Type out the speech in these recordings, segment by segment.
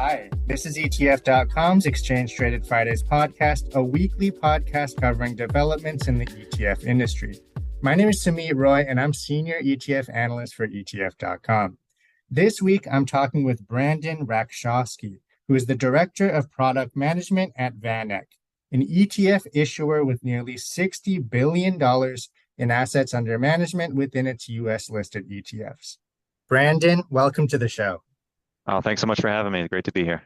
Hi, this is ETF.com's Exchange Traded Fridays podcast, a weekly podcast covering developments in the ETF industry. My name is Sumit Roy, and I'm Senior ETF Analyst for ETF.com. This week, I'm talking with Brandon Rakszawski, who is the Director of Product Management at VanEck, an ETF issuer with nearly $60 billion in assets under management within its US-listed ETFs. Brandon, welcome to the show. Oh, thanks so much for having me. Great to be here.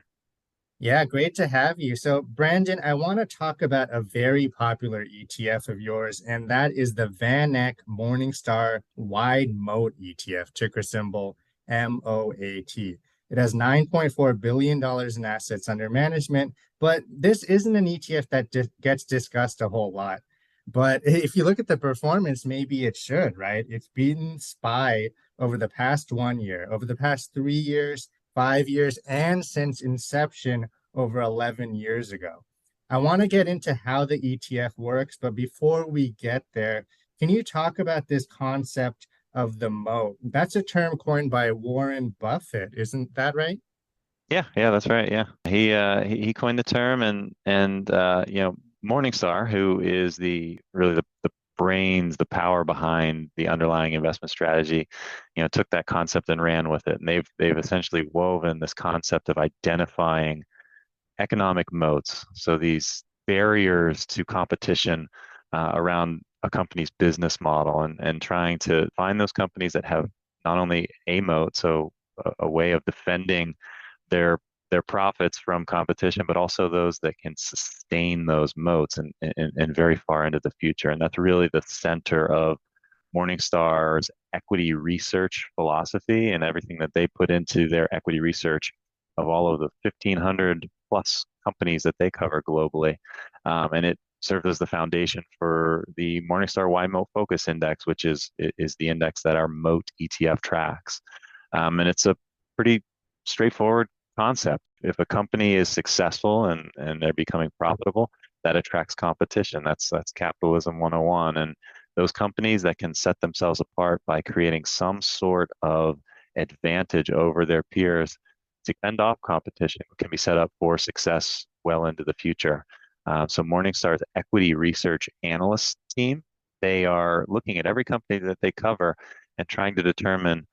Yeah, great to have you. So, Brandon, I want to talk about a very popular ETF of yours, and that is the VanEck Morningstar Wide Moat ETF, ticker symbol MOAT. It has $9.4 billion in assets under management, but this isn't an ETF that gets discussed a whole lot. But if you look at the performance, maybe it should, right? It's beaten SPY over the past 1 year, over the past 3 years, 5 years, and since inception over 11 years ago. I want to get into how the ETF works, but before we get there, can you talk about this concept of the moat? That's a term coined by Warren Buffett, isn't that right? Yeah, that's right. Yeah, he coined the term, and Morningstar, who is the really the brains, the power behind the underlying investment strategy, took that concept and ran with it, and they've essentially woven this concept of identifying economic moats. So these barriers to competition around a company's business model, and trying to find those companies that have not only a moat, so a way of defending their their profits from competition, but also those that can sustain those moats and very far into the future. And that's really the center of Morningstar's equity research philosophy and everything that they put into their equity research of all of the 1,500 plus companies that they cover globally. And it served as the foundation for the Morningstar Y Moat Focus Index, which is the index that our Moat ETF tracks. And it's a pretty straightforward concept. If a company is successful and they're becoming profitable, that attracts competition. That's capitalism 101. And those companies that can set themselves apart by creating some sort of advantage over their peers to fend off competition can be set up for success well into the future. So Morningstar's equity research analyst team, they are looking at every company that they cover and trying to determine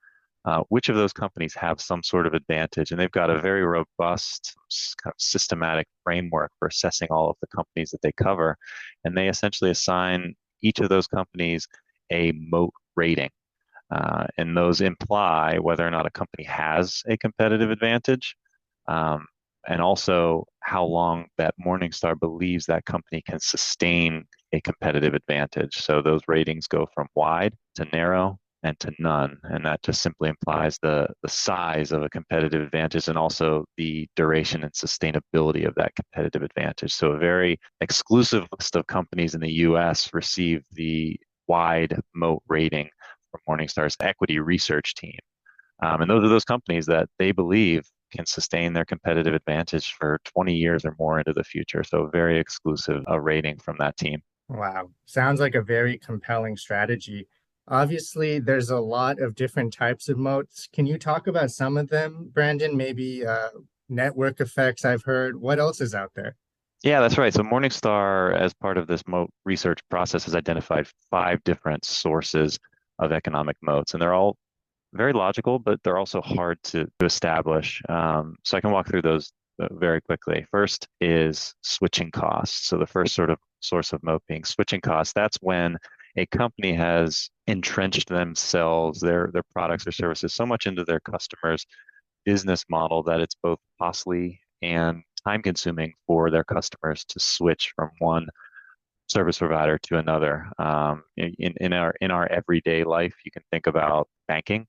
which of those companies have some sort of advantage. And they've got a very robust, kind of systematic framework for assessing all of the companies that they cover. And they essentially assign each of those companies a moat rating. And those imply whether or not a company has a competitive advantage, and also how long that Morningstar believes that company can sustain a competitive advantage. So those ratings go from wide to narrow and to none. And that just simply implies the size of a competitive advantage and also the duration and sustainability of that competitive advantage. So a very exclusive list of companies in the US receive the wide moat rating from Morningstar's equity research team. And those are those companies that they believe can sustain their competitive advantage for 20 years or more into the future. So very exclusive a rating from that team. Wow, sounds like a very compelling strategy. Obviously, there's a lot of different types of moats. Can you talk about some of them, Brandon? Maybe network effects I've heard. What else is out there? Yeah, that's right. So Morningstar, as part of this moat research process, has identified 5 different sources of economic moats, and they're all very logical, but they're also hard to establish. So I can walk through those very quickly. First is switching costs. So the first sort of source of moat being switching costs. That's when a company has entrenched themselves, their products or services so much into their customers' business model that it's both costly and time consuming for their customers to switch from one service provider to another. In our everyday life, you can think about banking.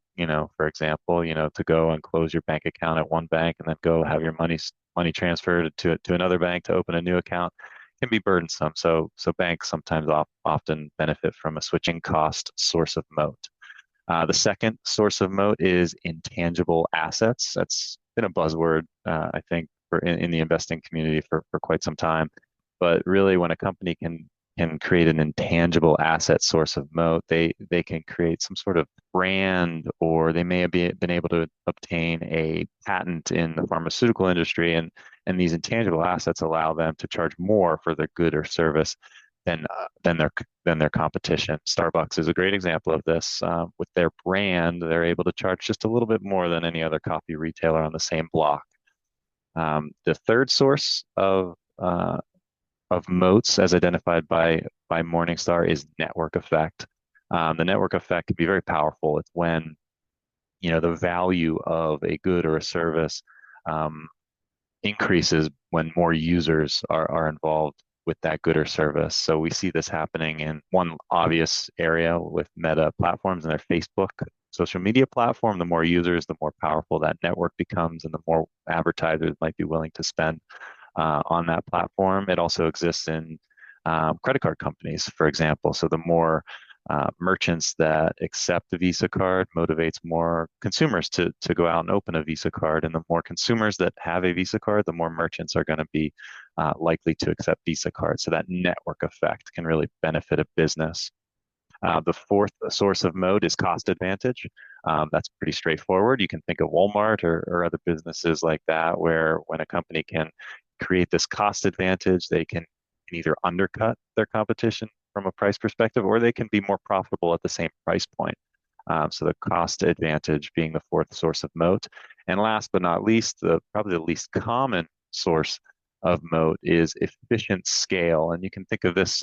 For example, to go and close your bank account at one bank and then go have your money transferred to another bank to open a new account can be burdensome. So banks sometimes often benefit from a switching cost source of moat. The second source of moat is intangible assets. That's been a buzzword, I think, in the investing community for quite some time. But really, when a company can can create an intangible asset source of moat. They can create some sort of brand, or they may have been able to obtain a patent in the pharmaceutical industry, and these intangible assets allow them to charge more for their good or service than their competition. Starbucks is a great example of this. With their brand, they're able to charge just a little bit more than any other coffee retailer on the same block. The third source of moats, as identified by Morningstar, is network effect. The network effect can be very powerful. It's when the value of a good or a service um, increases when more users are involved with that good or service. So we see this happening in one obvious area with Meta platforms and their Facebook social media platform. The more users, the more powerful that network becomes, and the more advertisers might be willing to spend on that platform. It also exists in credit card companies, for example. So the more merchants that accept the Visa card motivates more consumers to go out and open a Visa card. And the more consumers that have a Visa card, the more merchants are going to be likely to accept Visa cards. So that network effect can really benefit a business. The fourth source of moat is cost advantage. That's pretty straightforward. You can think of Walmart or other businesses like that, where when a company can create this cost advantage, they can either undercut their competition from a price perspective, or they can be more profitable at the same price point. So the cost advantage being the fourth source of moat. And last but not least, probably the least common source of moat is efficient scale. And you can think of this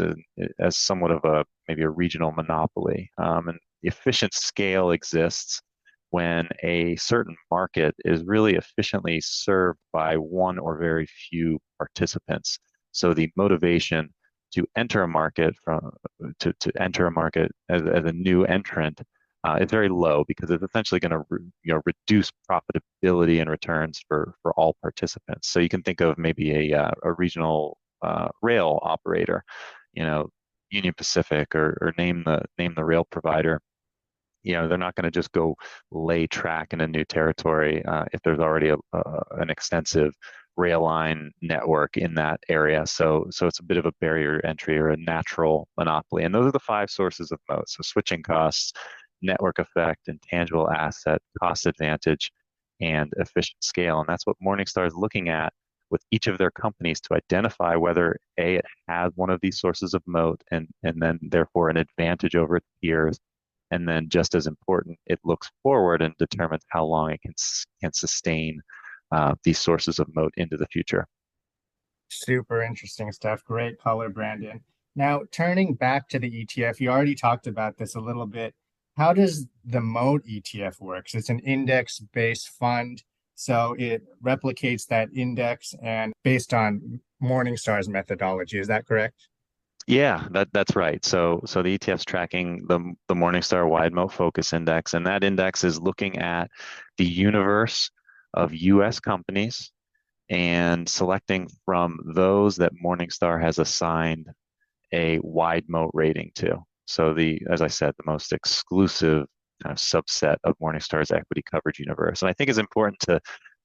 as somewhat of maybe a regional monopoly. And efficient scale exists when a certain market is really efficiently served by one or very few participants. So the motivation to enter a market to enter a market as a new entrant is very low, because it's essentially going to reduce profitability and returns for all participants. So you can think of maybe a regional rail operator, Union Pacific, or name the rail provider. They're not going to just go lay track in a new territory if there's already an extensive rail line network in that area. So it's a bit of a barrier to entry or a natural monopoly. And those are the five sources of moat. So switching costs, network effect, intangible asset, cost advantage, and efficient scale. And that's what Morningstar is looking at with each of their companies to identify whether it has one of these sources of moat, and then therefore an advantage over its peers. And then, just as important, it looks forward and determines how long it can sustain these sources of moat into the future. Super interesting stuff. Great color, Brandon. Now, turning back to the ETF, you already talked about this a little bit. How does the MOAT ETF works? It's an index-based fund, so it replicates that index and based on Morningstar's methodology. Is that correct? Yeah, that's right. So the ETF's tracking the Morningstar Wide Moat Focus Index, and that index is looking at the universe of U.S. companies and selecting from those that Morningstar has assigned a wide moat rating to. So as I said, the most exclusive kind of subset of Morningstar's equity coverage universe. And I think it's important to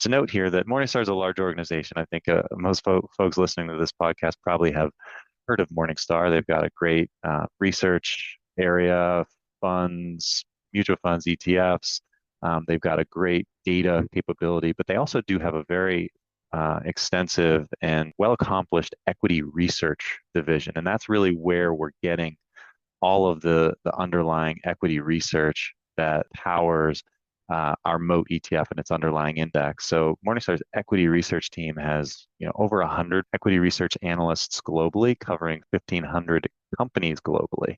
note here that Morningstar is a large organization. I think most folks listening to this podcast probably have heard of Morningstar. They've got a great research area, funds, mutual funds, ETFs. They've got a great data capability, but they also do have a very extensive and well-accomplished equity research division. And that's really where we're getting all of the underlying equity research that powers our MOAT ETF and its underlying index. So Morningstar's equity research team has over 100 equity research analysts globally, covering 1,500 companies globally.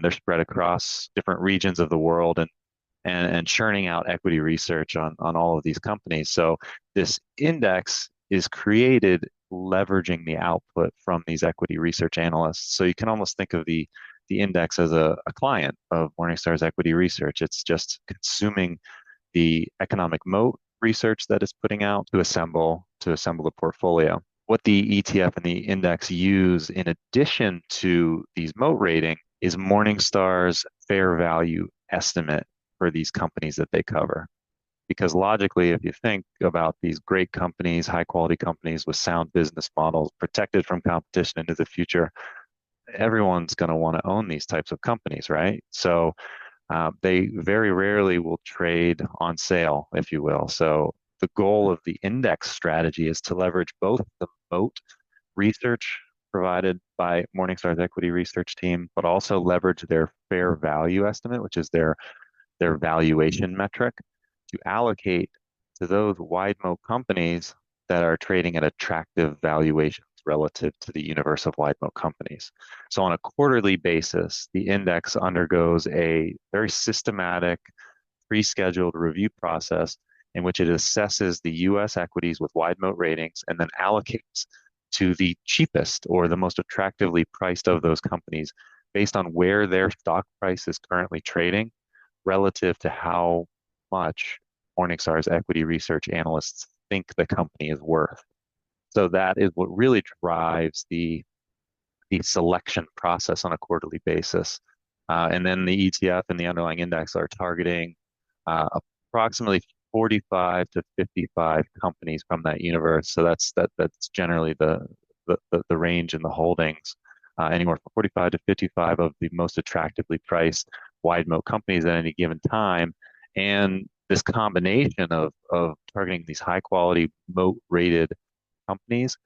They're spread across different regions of the world and churning out equity research on all of these companies. So this index is created leveraging the output from these equity research analysts. So you can almost think of the index as a client of Morningstar's equity research. It's just consuming the economic moat research that it's putting out to assemble the portfolio. What the ETF and the index use in addition to these moat rating is Morningstar's fair value estimate for these companies that they cover. Because logically, if you think about these great companies, high quality companies with sound business models, protected from competition into the future, everyone's going to want to own these types of companies, right? So they very rarely will trade on sale, if you will. So the goal of the index strategy is to leverage both the moat research provided by Morningstar's equity research team, but also leverage their fair value estimate, which is their valuation metric, to allocate to those wide moat companies that are trading at attractive valuations relative to the universe of wide moat companies. So on a quarterly basis, the index undergoes a very systematic, pre-scheduled review process in which it assesses the US equities with wide moat ratings and then allocates to the cheapest or the most attractively priced of those companies based on where their stock price is currently trading relative to how much Morningstar's equity research analysts think the company is worth. So that is what really drives the selection process on a quarterly basis. And then the ETF and the underlying index are targeting approximately 45 to 55 companies from that universe. So that's generally the range in the holdings, anywhere from 45 to 55 of the most attractively priced wide moat companies at any given time. And this combination of targeting these high quality moat rated companies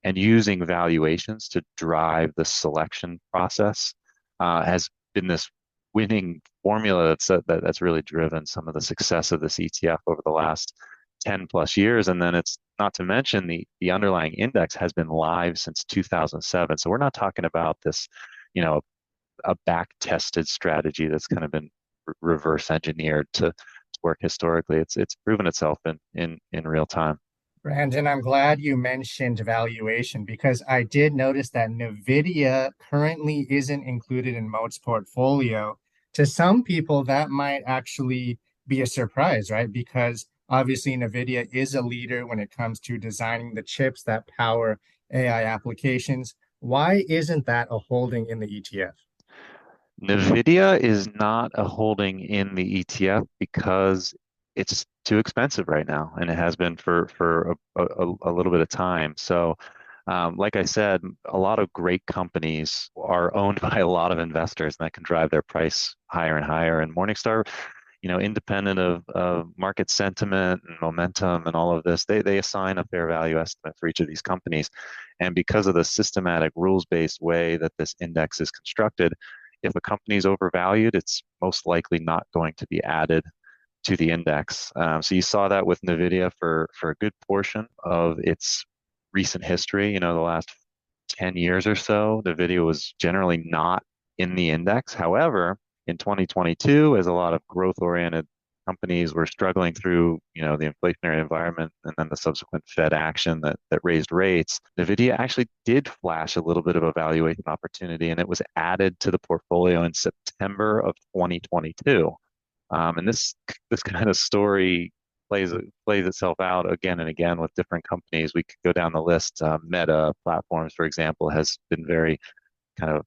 and using valuations to drive the selection process has been this winning formula that's really driven some of the success of this ETF over the last 10 plus years. And then it's not to mention the underlying index has been live since 2007. So we're not talking about this, you know, a back tested strategy that's kind of been reverse engineered to work historically. It's proven itself in real time. Brandon, I'm glad you mentioned valuation because I did notice that NVIDIA currently isn't included in Moat's portfolio. To some people, that might actually be a surprise, right? Because obviously, NVIDIA is a leader when it comes to designing the chips that power AI applications. Why isn't that a holding in the ETF? NVIDIA is not a holding in the ETF because it's too expensive right now, and it has been for a little bit of time. So, like I said, a lot of great companies are owned by a lot of investors, and that can drive their price higher and higher. And Morningstar, independent of market sentiment and momentum and all of this, they assign a fair value estimate for each of these companies. And because of the systematic rules-based way that this index is constructed, if a company is overvalued, it's most likely not going to be added to the index. So you saw that with NVIDIA for a good portion of its recent history. The last 10 years or so, NVIDIA was generally not in the index. However, in 2022, as a lot of growth-oriented companies were struggling through, the inflationary environment and then the subsequent Fed action that raised rates, NVIDIA actually did flash a little bit of a valuation opportunity, and it was added to the portfolio in September of 2022. And this kind of story plays itself out again and again with different companies. We could go down the list. Meta Platforms, for example, has been very kind of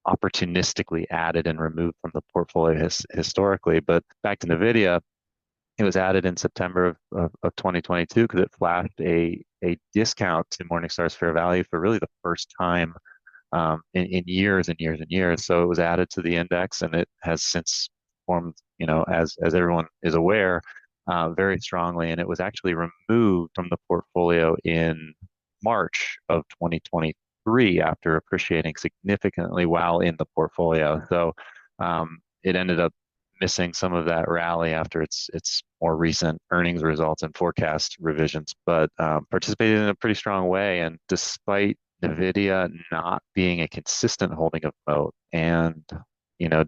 opportunistically added and removed from the portfolio historically. But back to NVIDIA, it was added in September of 2022 because it flashed a discount to Morningstar's fair value for really the first time in years and years and years. So it was added to the index, and it has since formed, as everyone is aware, very strongly. And it was actually removed from the portfolio in March of 2023 after appreciating significantly while in the portfolio. So it ended up missing some of that rally after its more recent earnings results and forecast revisions, but participated in a pretty strong way. And despite NVIDIA not being a consistent holding of Moat, and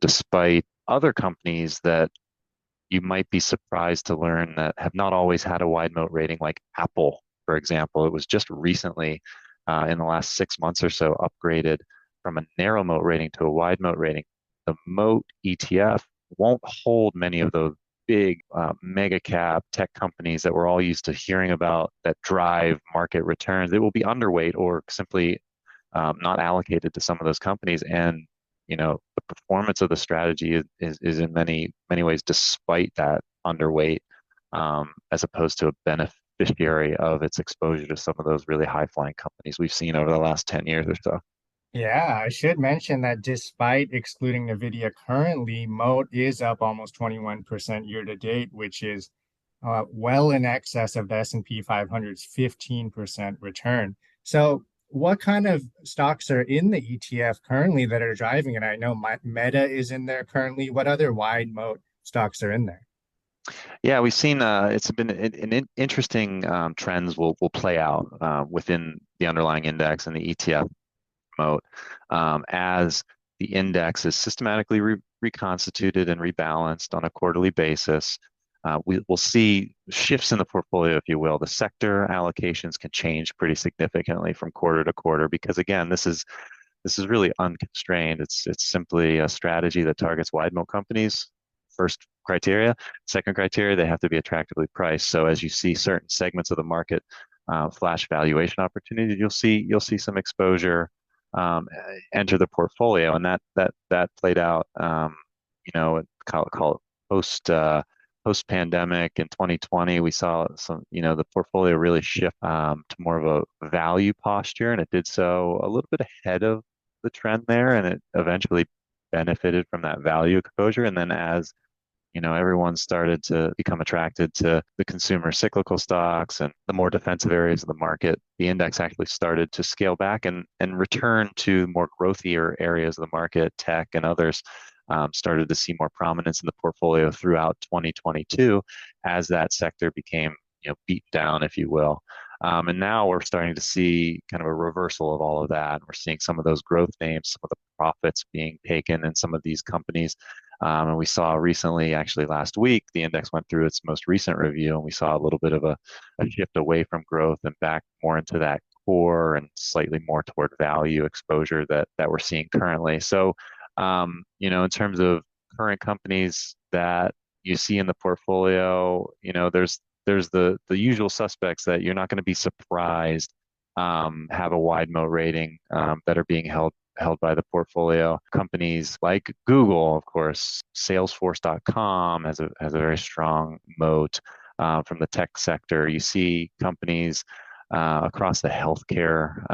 despite other companies that you might be surprised to learn that have not always had a wide moat rating, like Apple, for example. It was just recently, in the last 6 months or so, upgraded from a narrow moat rating to a wide moat rating. The Moat ETF won't hold many of those big mega cap tech companies that we're all used to hearing about that drive market returns. It will be underweight or simply not allocated to some of those companies. And the performance of the strategy is in many ways, despite that underweight, as opposed to a beneficiary of its exposure to some of those really high flying companies we've seen over the last 10 years or so. Yeah, I should mention that despite excluding NVIDIA currently, Moat is up almost 21% year to date, which is well in excess of the S&P 500's 15% return. So, what kind of stocks are in the ETF currently that are driving it? I know Meta is in there currently. What other wide moat stocks are in there? Yeah, we've seen it's been interesting trends will play out within the underlying index and the ETF mode as the index is systematically reconstituted and rebalanced on a quarterly basis. We'll see shifts in the portfolio, if you will. The sector allocations can change pretty significantly from quarter to quarter because, again, this is really unconstrained. It's simply a strategy that targets wide moat companies. First criteria. Second criteria, they have to be attractively priced. So as you see certain segments of the market flash valuation opportunities, you'll see some exposure um, enter the portfolio, and that played out. Call it post pandemic in 2020. We saw the portfolio really shift to more of a value posture, and it did so a little bit ahead of the trend there, and it eventually benefited from that value exposure. And then as everyone started to become attracted to the consumer cyclical stocks and the more defensive areas of the market, the index actually started to scale back and return to more growthier areas of the market, tech and others. Started to see more prominence in the portfolio throughout 2022 as that sector became, beaten down, if you will. And now we're starting to see kind of a reversal of all of that. We're seeing some of those growth names, some of the profits being taken in some of these companies. And we saw recently, actually last week, the index went through its most recent review, and we saw a little bit of a shift away from growth and back more into that core and slightly more toward value exposure that we're seeing currently. So, in terms of current companies that you see in the portfolio, there's the usual suspects that you're not going to be surprised have a wide moat rating that are being held by the portfolio. Companies like Google, of course, Salesforce.com has a very strong moat from the tech sector. You see companies across the healthcare,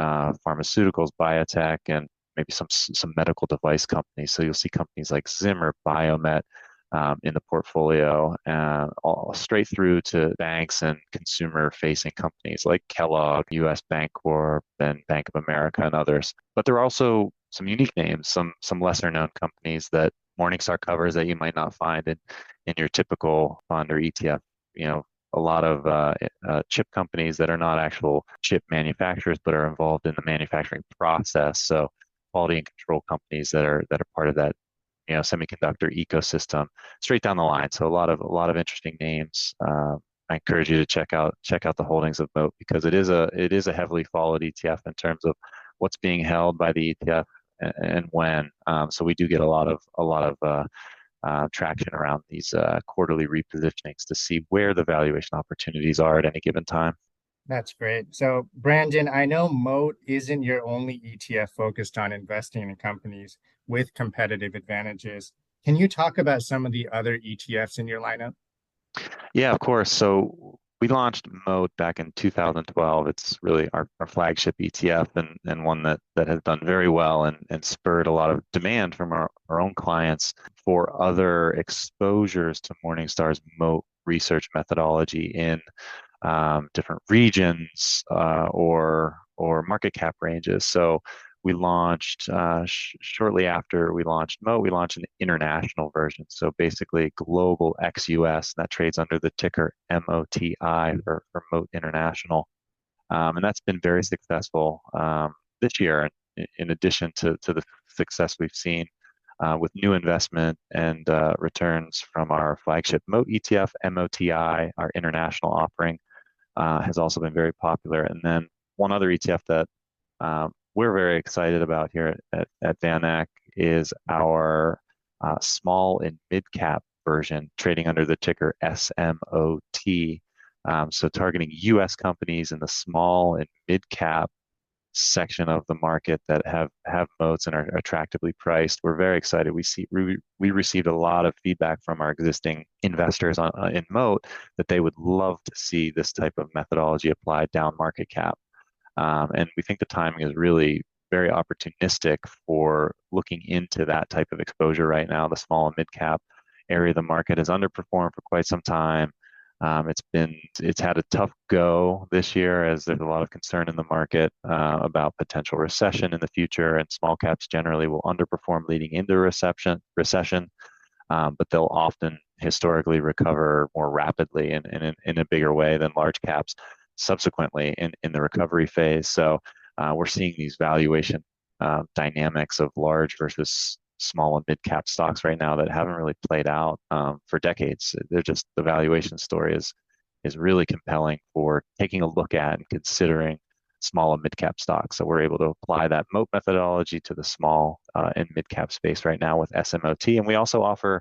pharmaceuticals, biotech, and maybe some medical device companies. So you'll see companies like Zimmer Biomet in the portfolio, all straight through to banks and consumer-facing companies like Kellogg, U.S. Bancorp, and Bank of America, and others. But there are also some unique names, some lesser-known companies that Morningstar covers that you might not find in your typical fund or ETF. A lot of chip companies that are not actual chip manufacturers, but are involved in the manufacturing process. So quality and control companies that are part of that semiconductor ecosystem straight down the line. So a lot of interesting names. I encourage you to check out the holdings of Moat because it is a heavily followed ETF in terms of what's being held by the ETF and when. So we do get a lot of traction around these quarterly repositionings to see where the valuation opportunities are at any given time. That's great. So, Brandon, I know Moat isn't your only ETF focused on investing in companies with competitive advantages. Can you talk about some of the other ETFs in your lineup? Yeah, of course. So we launched Mode back in 2012. It's really our flagship ETF and one that has done very well and spurred a lot of demand from our own clients for other exposures to Morningstar's Moat research methodology in different regions or market cap ranges. So we launched shortly after we launched Moat, we launched an international version. So basically global ex-US that trades under the ticker MOTI for Moat International. And that's been very successful this year, in addition to the success we've seen with new investment and returns from our flagship Moat ETF, MOTI, our international offering, has also been very popular. And then one other ETF that we're very excited about here at VanEck is our small and mid cap version trading under the ticker SMOT. So targeting US companies in the small and mid cap section of the market that have moats and are attractively priced. We're very excited. We received a lot of feedback from our existing investors in Moat that they would love to see this type of methodology applied down market cap. And we think the timing is really very opportunistic for looking into that type of exposure right now. The small and mid cap area of the market has underperformed for quite some time. It's had a tough go this year as there's a lot of concern in the market about potential recession in the future, and small caps generally will underperform leading into a recession, but they'll often historically recover more rapidly and in a bigger way than large caps subsequently in the recovery phase. So we're seeing these valuation dynamics of large versus small and mid cap stocks right now that haven't really played out for decades. They're just the valuation story is really compelling for taking a look at and considering small and mid cap stocks. So we're able to apply that MOAT methodology to the small and mid cap space right now with SMOT, and we also offer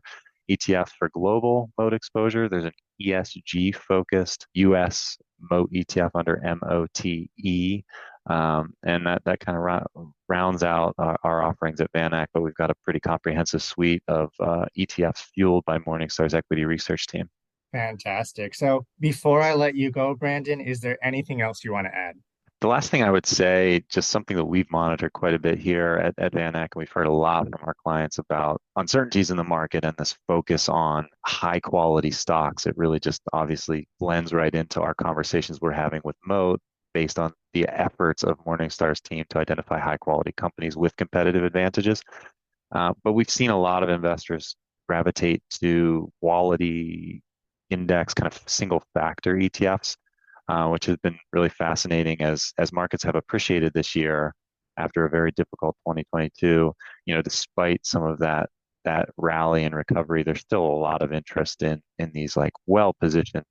ETFs for global MOAT exposure. There's an ESG focused US MOAT ETF under MOTE. And that kind of rounds out our offerings at VanEck, but we've got a pretty comprehensive suite of ETFs fueled by Morningstar's equity research team. Fantastic. So before I let you go, Brandon, is there anything else you want to add? The last thing I would say, just something that we've monitored quite a bit here at VanEck, and we've heard a lot from our clients about uncertainties in the market and this focus on high quality stocks. It really just obviously blends right into our conversations we're having with MOAT based on the efforts of Morningstar's team to identify high quality companies with competitive advantages. But we've seen a lot of investors gravitate to quality index kind of single factor ETFs. Which has been really fascinating as markets have appreciated this year after a very difficult 2022. Despite some of that rally and recovery, there's still a lot of interest in these like well-positioned,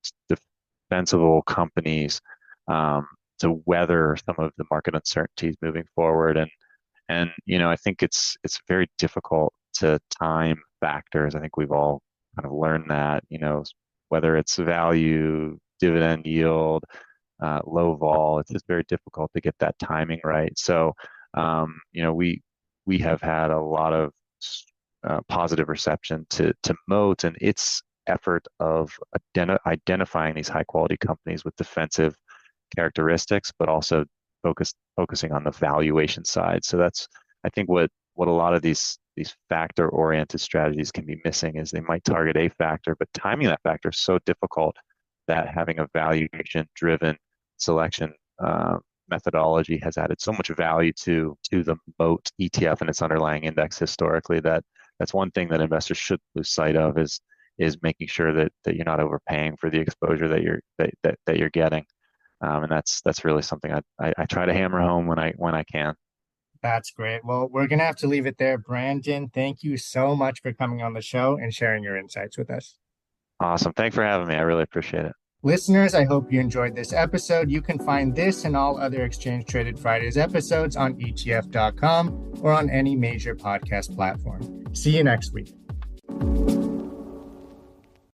defensible companies to weather some of the market uncertainties moving forward. And I think it's very difficult to time factors. I think we've all kind of learned that, whether it's value, dividend yield, low vol, it's just very difficult to get that timing right. So, we have had a lot of positive reception to MOAT and its effort of identifying these high quality companies with defensive characteristics, but also focusing on the valuation side. So that's, I think, what a lot of these factor oriented strategies can be missing is they might target a factor, but timing that factor is so difficult that having a valuation-driven selection methodology has added so much value to the MOAT ETF and its underlying index historically that's one thing that investors should lose sight of is making sure that you're not overpaying for the exposure that you're getting, and that's really something I try to hammer home when I can. That's great. Well, we're going to have to leave it there. Brandon, thank you so much for coming on the show and sharing your insights with us. Awesome. Thanks for having me. I really appreciate it. Listeners, I hope you enjoyed this episode. You can find this and all other Exchange Traded Fridays episodes on ETF.com or on any major podcast platform. See you next week.